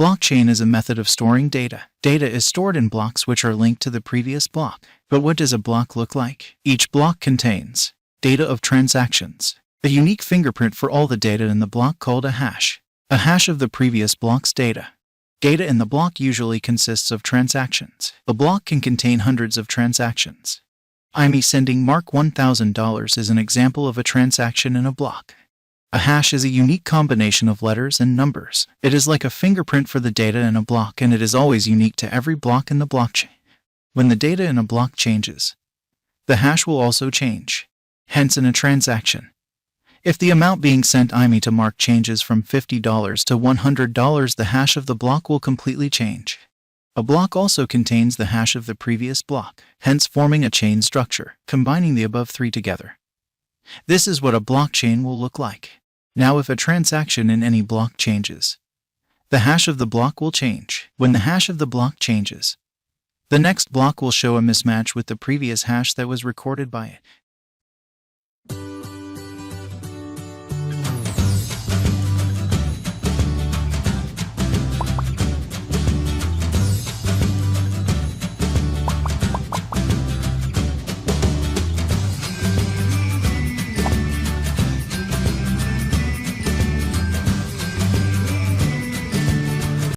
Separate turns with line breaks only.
blockchain is a method of storing data. Data is stored in blocks which are linked to the previous block. But what does a block look like? Each block contains data of transactions, a unique fingerprint for all the data in the block called a hash. A hash of the previous block's data. Data in the block usually consists of transactions. A block can contain hundreds of transactions. IME sending Mark $1,000 is an example of a transaction in a block. A hash is a unique combination of letters and numbers. It is like a fingerprint for the data in a block, and it is always unique to every block in the blockchain. When the data in a block changes, the hash will also change. Hence, in a transaction, if the amount being sent IME to Mark changes from $50 to $100, the hash of the block will completely change. A block also contains the hash of the previous block, hence forming a chain structure, combining the above three together. This is what a blockchain will look like. Now, if a transaction in any block changes, the hash of the block will change. When the hash of the block changes, the next block will show a mismatch with the previous hash that was recorded by it.